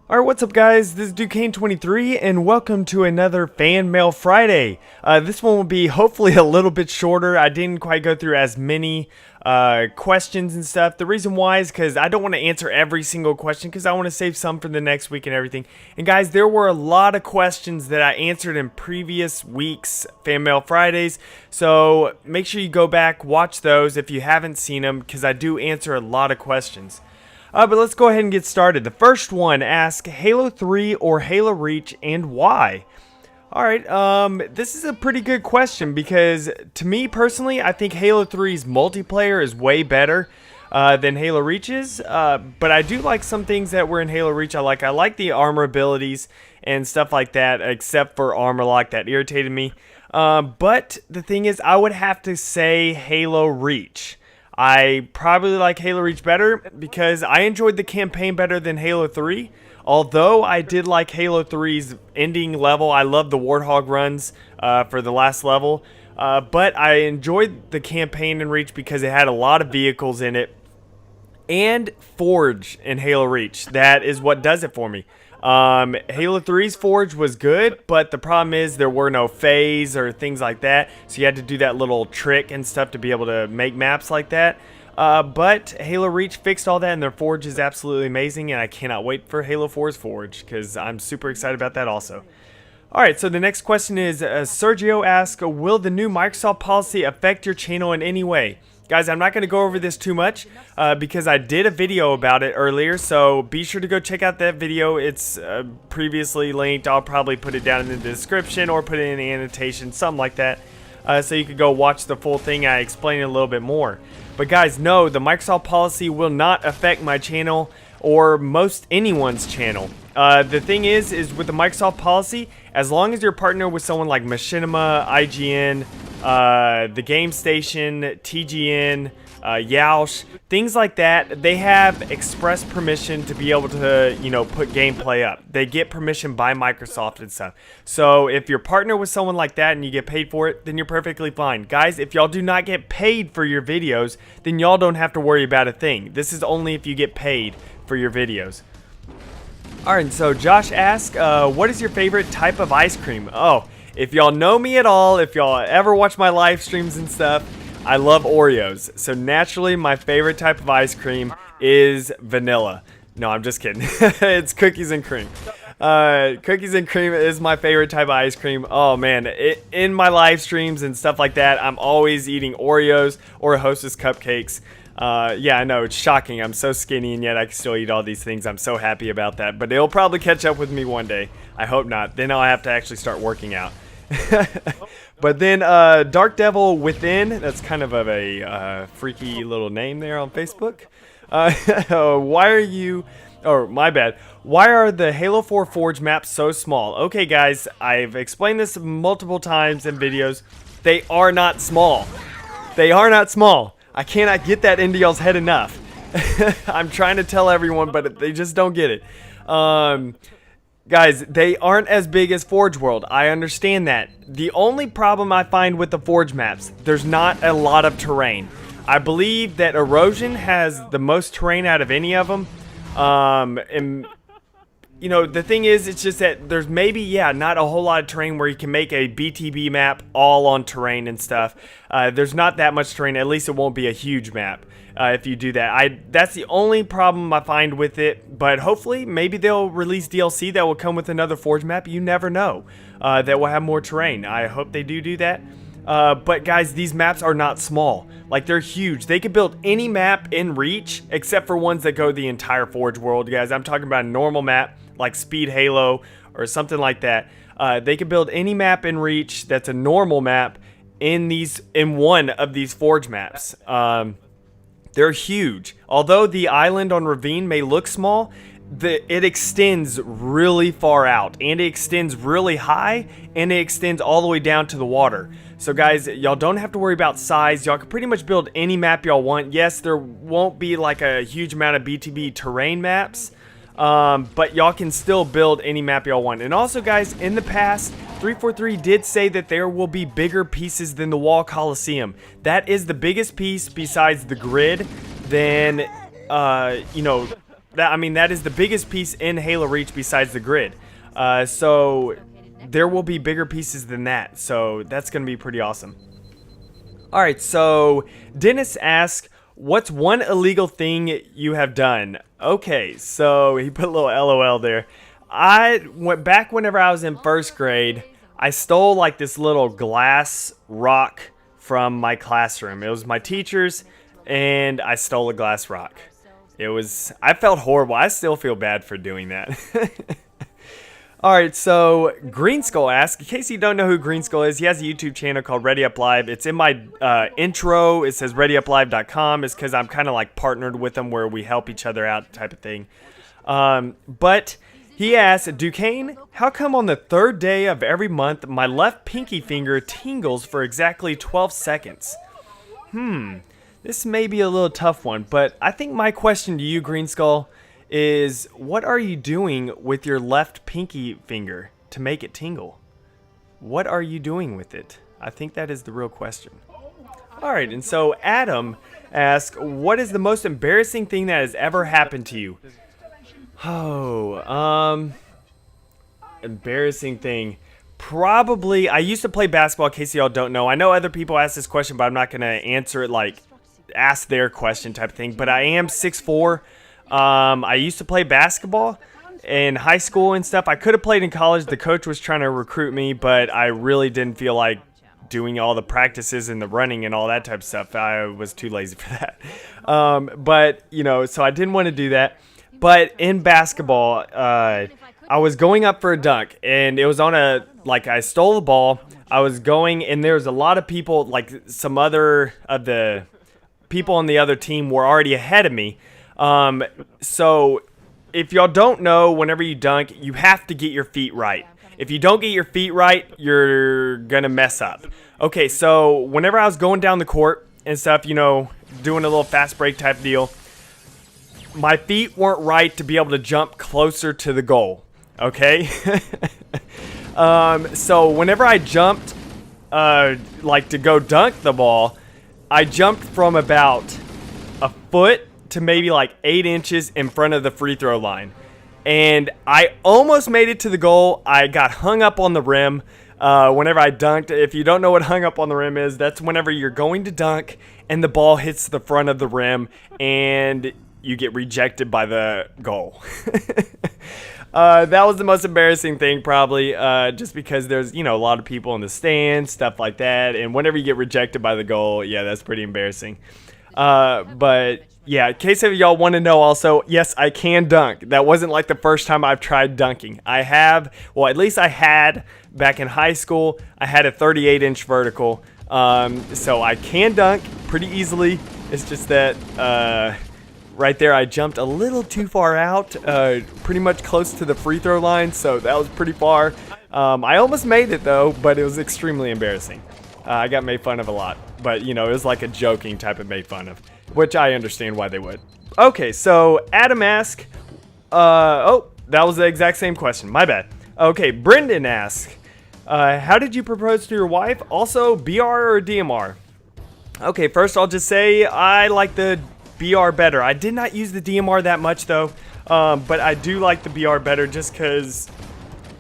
Alright, what's up guys? This is Duquesne23 and welcome to another Fan Mail Friday. This one will be hopefully a little bit shorter. I didn't quite go through as many questions and stuff. The reason why is because I don't want to answer every single question because I want to save some for the next week and everything. And guys, there were a lot of questions that I answered in previous weeks' Fan Mail Fridays. So make sure you go back, watch those if you haven't seen them because I do answer a lot of questions. But let's go ahead and get started. The first one asks, Halo 3 or Halo Reach and why? Alright, this is a pretty good question because to me personally, I think Halo 3's multiplayer is way better than Halo Reach's. But I do like some things that were in Halo Reach. I like the armor abilities and stuff like that, except for armor lock that irritated me. But the thing is, I would have to say Halo Reach. I probably like Halo Reach better because I enjoyed the campaign better than Halo 3. Although I did like Halo 3's ending level. I love the Warthog runs for the last level. But I enjoyed the campaign in Reach because it had a lot of vehicles in it. And Forge in Halo Reach. That is what does it for me. Halo 3's Forge was good, but the problem is there were no phase or things like that, so you had to do that little trick and stuff to be able to make maps like that. But Halo Reach fixed all that, and their Forge is absolutely amazing, and I cannot wait for Halo 4's Forge, because I'm super excited about that also. Alright, so the next question is, Sergio asks, will the new Microsoft policy affect your channel in any way? Guys, I'm not going to go over this too much because I did a video about it earlier, so be sure to go check out that video. It's previously linked. I'll probably put it down in the description or put it in the annotation, something like that, so you could go watch the full thing. I explain it a little bit more. But guys, no, the Microsoft policy will not affect my channel or most anyone's channel. The thing is with the Microsoft policy, as long as you're partnered with someone like Machinima, IGN, the Game Station, TGN, Yoush, things like that, they have express permission to be able to, put gameplay up. They get permission by Microsoft and stuff. So if you're partnered with someone like that and you get paid for it, then you're perfectly fine. Guys, if y'all do not get paid for your videos, then y'all don't have to worry about a thing. This is only if you get paid for your videos. Alright, so Josh asks, what is your favorite type of ice cream? Oh, if y'all know me at all, if y'all ever watch my live streams and stuff, I love Oreos. So naturally, my favorite type of ice cream is vanilla. No, I'm just kidding. It's cookies and cream. Cookies and cream is my favorite type of ice cream. Oh man, in my live streams and stuff like that, I'm always eating Oreos or Hostess cupcakes. Yeah, I know, it's shocking. I'm so skinny and yet I can still eat all these things. I'm so happy about that. But it'll probably catch up with me one day. I hope not. Then I'll have to actually start working out. But then Dark Devil Within, that's kind of a freaky little name there on Facebook. Why are you... Oh, my bad. Why are the Halo 4 Forge maps so small? Okay, guys, I've explained this multiple times in videos. They are not small. They are not small. I cannot get that into y'all's head enough. I'm trying to tell everyone, but they just don't get it. Guys, they aren't as big as Forge World. I understand that. The only problem I find with the Forge maps, there's not a lot of terrain. I believe that Erosion has the most terrain out of any of them. And the thing is, it's just that there's maybe, not a whole lot of terrain where you can make a BTB map all on terrain and stuff. There's not that much terrain. At least it won't be a huge map if you do that. That's the only problem I find with it. But hopefully, maybe they'll release DLC that will come with another Forge map. You never know. That will have more terrain. I hope they do that. But guys, these maps are not small. Like, they're huge. They could build any map in Reach except for ones that go the entire Forge world, guys. I'm talking about a normal map like Speed Halo or something like that. They could build any map in Reach that's a normal map in one of these Forge maps. They're huge. Although the island on Ravine may look small, it extends really far out, and it extends really high, and it extends all the way down to the water. So guys, y'all don't have to worry about size. Y'all can pretty much build any map y'all want. Yes, there won't be like a huge amount of BTB terrain maps, but y'all can still build any map y'all want. And also guys, in the past, 343 did say that there will be bigger pieces than the Wall Coliseum. That is the biggest piece besides the grid. Then you know, that is the biggest piece in Halo Reach besides the grid. So there will be bigger pieces than that. So that's going to be pretty awesome. All right, so Dennis asks, what's one illegal thing you have done? Okay, so he put a little LOL there. I went back whenever I was in first grade. I stole like this little glass rock from my classroom. It was my teacher's, and I stole a glass rock. I felt horrible. I still feel bad for doing that. Alright, so Green Skull asks, in case you don't know who Green Skull is, he has a YouTube channel called Ready Up Live. It's in my intro. It says readyuplive.com. It's because I'm kind of like partnered with them where we help each other out type of thing. But he asks, Duquesne, how come on the third day of every month my left pinky finger tingles for exactly 12 seconds? This may be a little tough one, but I think my question to you, Green Skull, is what are you doing with your left pinky finger to make it tingle? What are you doing with it? I think that is the real question. Alright, and so Adam asks, what is the most embarrassing thing that has ever happened to you? Embarrassing thing. Probably, I used to play basketball, in case y'all don't know. I know other people ask this question, but I'm not going to answer it like, ask their question type of thing. But I am 6'4". I used to play basketball in high school and stuff. I could have played in college. The coach was trying to recruit me, but I really didn't feel like doing all the practices and the running and all that type of stuff. I was too lazy for that. But, you know, so I didn't want to do that. But in basketball, I was going up for a dunk, and it was on I stole the ball. I was going, and there was a lot of people, like some other of the people on the other team were already ahead of me. So if y'all don't know, whenever you dunk, you have to get your feet right. If you don't get your feet right, you're gonna mess up. Okay, so whenever I was going down the court and stuff, you know, doing a little fast break type deal, my feet weren't right to be able to jump closer to the goal. Okay? So whenever I jumped, to go dunk the ball, I jumped from about a foot to maybe like 8 inches in front of the free throw line. And I almost made it to the goal. I got hung up on the rim whenever I dunked. If you don't know what hung up on the rim is, that's whenever you're going to dunk and the ball hits the front of the rim and you get rejected by the goal. That was the most embarrassing thing probably, just because there's, you know, a lot of people in the stands, stuff like that. And whenever you get rejected by the goal, yeah, that's pretty embarrassing. But yeah, in case of y'all want to know also, yes, I can dunk. That wasn't like the first time I've tried dunking. I have, well, at least I had back in high school. I had a 38-inch vertical. So I can dunk pretty easily. It's just that right there I jumped a little too far out, pretty much close to the free throw line. So that was pretty far. I almost made it though, but it was extremely embarrassing. I got made fun of a lot, but you know, it was like a joking type of made fun of, which I understand why they would. Okay, so Adam asked, that was the exact same question, my bad. Okay, Brendan asked, how did you propose to your wife? Also, BR or DMR? Okay, first I'll just say I like the BR better. I did not use the DMR that much though, but I do like the BR better just because,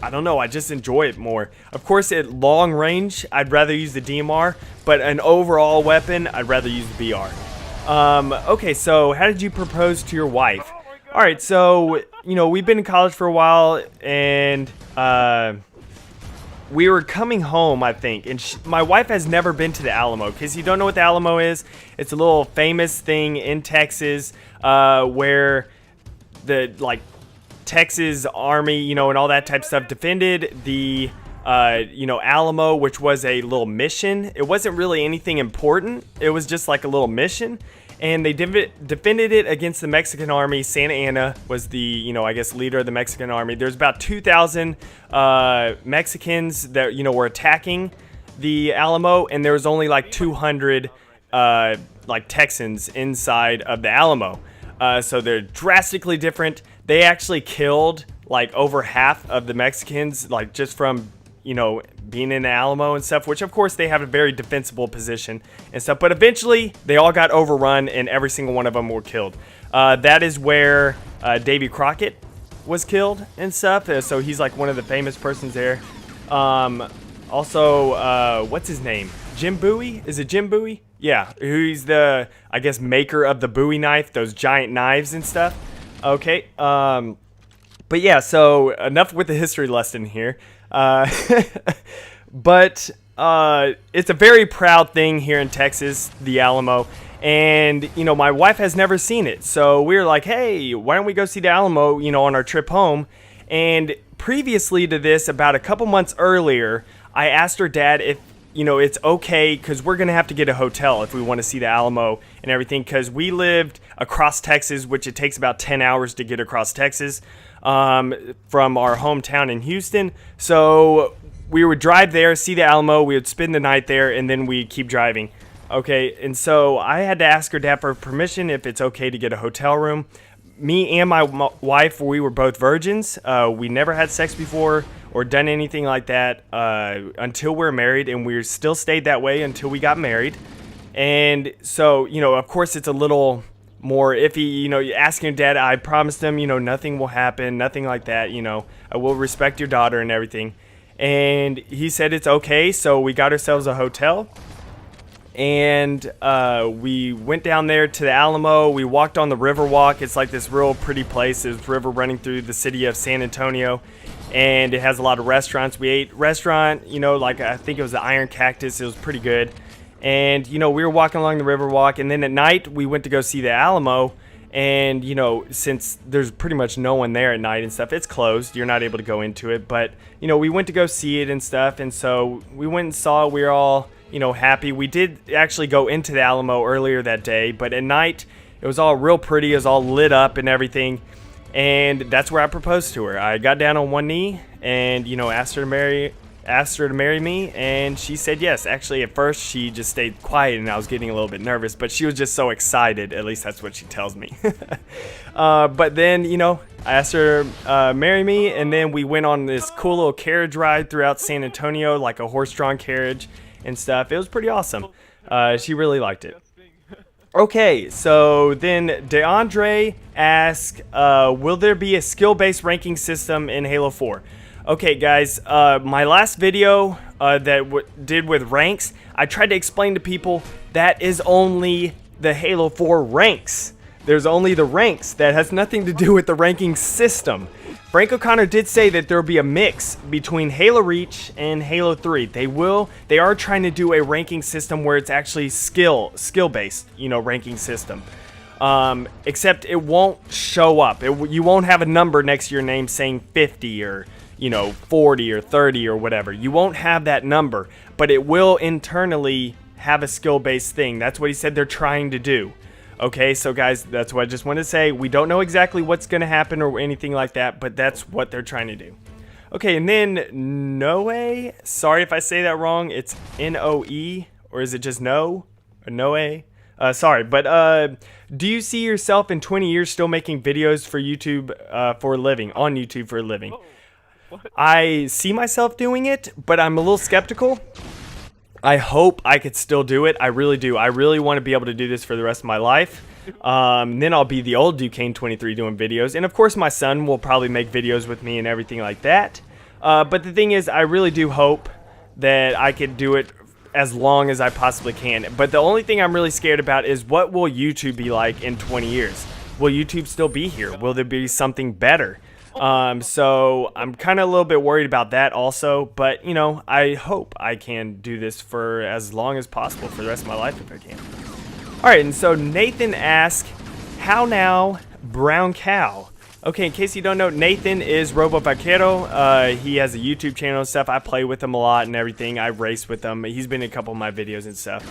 I don't know, I just enjoy it more. Of course, at long range, I'd rather use the DMR, but an overall weapon, I'd rather use the BR. Okay, so how did you propose to your wife? Alright, so, you know, we've been in college for a while, and, we were coming home, I think, and my wife has never been to the Alamo. Because you don't know what the Alamo is, it's a little famous thing in Texas, where the, like, Texas Army, you know, and all that type of stuff defended the, you know, Alamo, which was a little mission. It wasn't really anything important. It was just like a little mission. And they defended it against the Mexican army. Santa Anna was the, you know, I guess leader of the Mexican army. There's about 2,000 Mexicans that, you know, were attacking the Alamo. And there was only like 200 like Texans inside of the Alamo. So they're drastically different. They actually killed like over half of the Mexicans, like just from you know, being in the Alamo and stuff, which of course they have a very defensible position and stuff. But eventually they all got overrun and every single one of them were killed. That is where Davy Crockett was killed and stuff. So he's like one of the famous persons there. Also, what's his name? Jim Bowie? Is it Jim Bowie? Yeah, who's the, I guess, maker of the Bowie knife, those giant knives and stuff. Okay, but yeah, so enough with the history lesson here. But it's a very proud thing here in Texas, the Alamo. And, you know, my wife has never seen it. So we were like, hey, why don't we go see the Alamo, you know, on our trip home? And previously to this, about a couple months earlier, I asked her dad if, you know, it's okay, because we're going to have to get a hotel if we want to see the Alamo and everything, because we lived across Texas, which it takes about 10 hours to get across Texas from our hometown in Houston. So we would drive there, see the Alamo, we would spend the night there, and then we'd keep driving. Okay, and so I had to ask her dad for permission if it's okay to get a hotel room. Me and my wife, we were both virgins. We never had sex before or done anything like that until we were married, and we still stayed that way until we got married. And so, you know, of course it's a little more iffy, you know, asking your dad, I promised him, you know, nothing will happen, nothing like that, you know, I will respect your daughter and everything. And he said it's okay, so we got ourselves a hotel. And we went down there to the Alamo. We walked on the Riverwalk. It's like this real pretty place. There's a river running through the city of San Antonio, and it has a lot of restaurants. We ate restaurant, you know, like I think it was the Iron Cactus. It was pretty good. And, you know, we were walking along the Riverwalk, and then at night we went to go see the Alamo. And, you know, since there's pretty much no one there at night and stuff, it's closed. You're not able to go into it. But, you know, we went to go see it and stuff. And so we went and saw it. We were all, you know, happy. We did actually go into the Alamo earlier that day, but at night it was all real pretty. It was all lit up and everything, and that's where I proposed to her. I got down on one knee and, you know, asked her to marry me, and she said yes. Actually, at first she just stayed quiet, and I was getting a little bit nervous, but she was just so excited. At least that's what she tells me. But then, you know, I asked her to marry me, and then we went on this cool little carriage ride throughout San Antonio, like a horse-drawn carriage and stuff. It was pretty awesome. She really liked it. Okay, so then DeAndre asked, will there be a skill-based ranking system in Halo 4? Okay, guys, my last video that did with ranks, I tried to explain to people that is only the Halo 4 ranks. There's only the ranks. That has nothing to do with the ranking system. Frank O'Connor did say that there will be a mix between Halo Reach and Halo 3. They are trying to do a ranking system where it's actually skill-based, you know, ranking system. Except it won't show up. You won't have a number next to your name saying 50 or, you know, 40 or 30 or whatever. You won't have that number, but it will internally have a skill-based thing. That's what he said they're trying to do. Okay, so guys, that's what I just wanted to say. We don't know exactly what's going to happen or anything like that, but that's what they're trying to do. Okay, and then Noe, sorry if I say that wrong. It's N-O-E, or is it just No? Or Noe? Sorry, but do you see yourself in 20 years still making videos for YouTube for a living, on YouTube for a living? I see myself doing it, but I'm a little skeptical. I hope I could still do it. I really do. I really want to be able to do this for the rest of my life. Then I'll be the old Duquesne23 doing videos. And of course my son will probably make videos with me and everything like that. But the thing is, I really do hope that I could do it as long as I possibly can. But the only thing I'm really scared about is, what will YouTube be like in 20 years? Will YouTube still be here? Will there be something better? So I'm kind of a little bit worried about that also, but you know, I hope I can do this for as long as possible for the rest of my life if I can. Alright, and so Nathan asked, how now, Brown Cow? Okay, in case you don't know, Nathan is Robo Vaquero. He has a YouTube channel and stuff. I play with him a lot and everything. I race with him. He's been in a couple of my videos and stuff.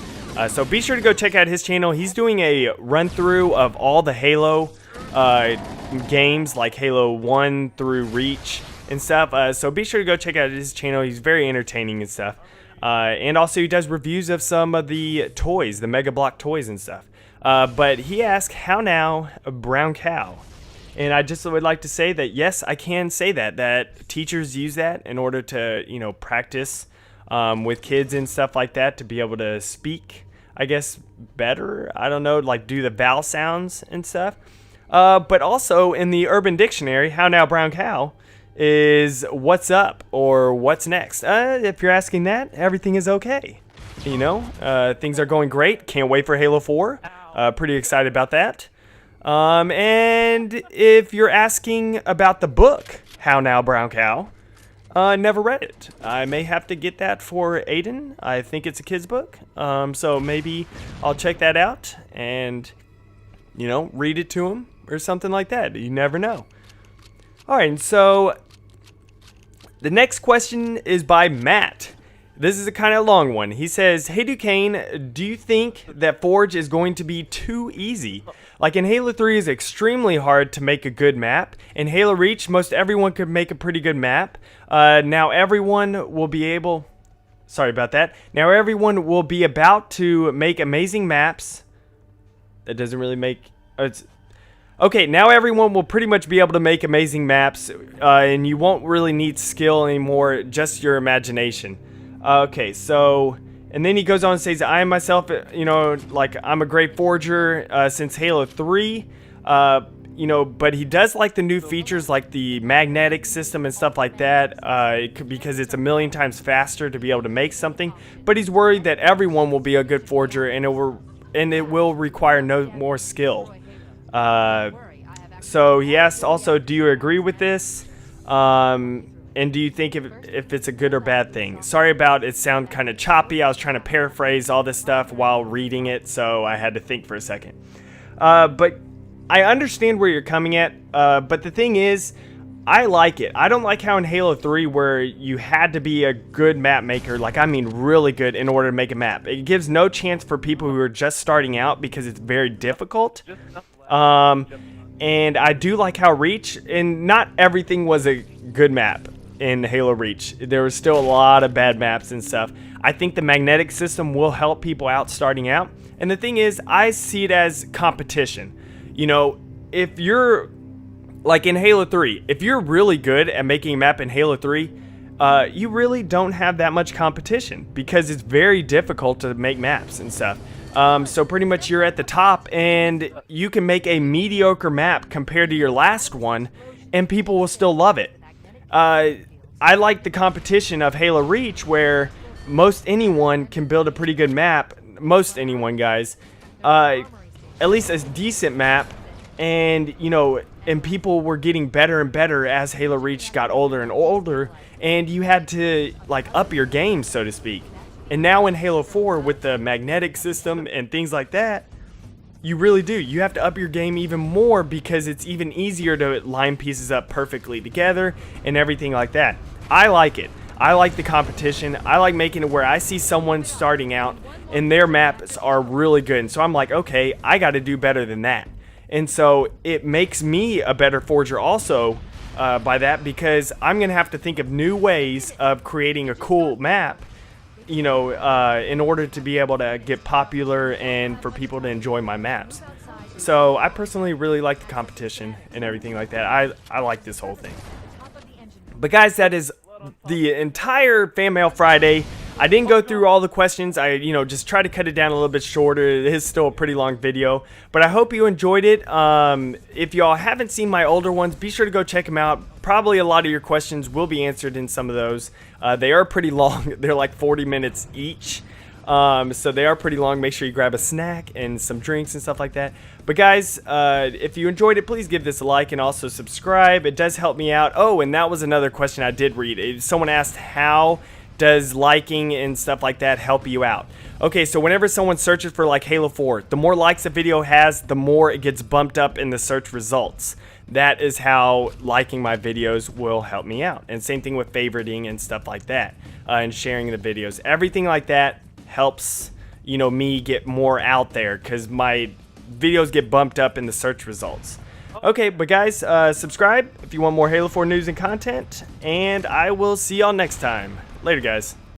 So be sure to go check out his channel. He's doing a run through of all the Halo games, like Halo 1 through Reach and stuff. So be sure to go check out his channel. He's very entertaining and stuff. And also he does reviews of some of the toys, the Mega Block toys and stuff. But he asked, how now, Brown Cow? And I just would like to say that, yes, I can say that teachers use that in order to, practice with kids and stuff like that, to be able to speak, I guess, better. I don't know, like do the vowel sounds and stuff. But also in the Urban Dictionary, how now brown cow is what's up or what's next. If you're asking that, everything is okay. Things are going great. Can't wait for Halo 4. Pretty excited about that. And if you're asking about the book, How Now Brown Cow, never read it. I may have to get that for Aiden. I think it's a kid's book. So maybe I'll check that out and, read it to him or something like that. You never know. All right, and so the next question is by Matt. This is a kind of long one. He says, "Hey Duquesne, do you think that Forge is going to be too easy? Like in Halo 3 is extremely hard to make a good map. In Halo Reach, most everyone could make a pretty good map. Now everyone will be able... Sorry about that. Now everyone will be about to make amazing maps." That doesn't really make... Okay, now everyone will pretty much be able to make amazing maps, and you won't really need skill anymore, just your imagination. Okay, so, and then he goes on and says, "I myself, I'm a great forger since Halo 3, but he does like the new features like the magnetic system and stuff like that, because it's a million times faster to be able to make something, but he's worried that everyone will be a good forger and it will require no more skill." So he asked also, "Do you agree with this? And do you think if it's a good or bad thing?" Sorry about it, sound kind of choppy. I was trying to paraphrase all this stuff while reading it, so I had to think for a second. But I understand where you're coming at, but the thing is, I like it. I don't like how in Halo 3 where you had to be a good map maker, really good, in order to make a map. It gives no chance for people who are just starting out because it's very difficult. And I do like how Reach, and not everything was a good map in Halo Reach. There was still a lot of bad maps and stuff. I think the magnetic system will help people out starting out. And the thing is, I see it as competition. If you're, like in Halo 3, if you're really good at making a map in Halo 3, you really don't have that much competition because it's very difficult to make maps and stuff. So pretty much you're at the top and you can make a mediocre map compared to your last one and people will still love it. I like the competition of Halo Reach where most anyone can build a pretty good map. Most anyone, guys. At least a decent map. And, and people were getting better and better as Halo Reach got older and older. And you had to, up your game, so to speak. And now in Halo 4 with the magnetic system and things like that, you really do. You have to up your game even more because it's even easier to line pieces up perfectly together and everything like that. I like it. I like the competition. I like making it where I see someone starting out and their maps are really good. And so I'm like, okay, I got to do better than that. And so it makes me a better forger also by that because I'm going to have to think of new ways of creating a cool map, in order to be able to get popular and for people to enjoy my maps. So I personally really like the competition and everything like that. I like this whole thing. But guys, that is the entire Fan Mail Friday. I didn't go through all the questions. I, just try to cut it down a little bit shorter. It is still a pretty long video, but I hope you enjoyed it. If y'all haven't seen my older ones, be sure to go check them out. Probably a lot of your questions will be answered in some of those. They are pretty long. They're like 40 minutes each. So they are pretty long. Make sure you grab a snack and some drinks and stuff like that. But guys, if you enjoyed it, please give this a like and also subscribe. It does help me out. Oh, and that was another question I did read. Someone asked, how does liking and stuff like that help you out? Okay, so whenever someone searches for like Halo 4, the more likes a video has, the more it gets bumped up in the search results. That is how liking my videos will help me out. And same thing with favoriting and stuff like that, and sharing the videos. Everything like that helps, me get more out there because my videos get bumped up in the search results. Okay, but guys, subscribe if you want more Halo 4 news and content, and I will see y'all next time. Later, guys.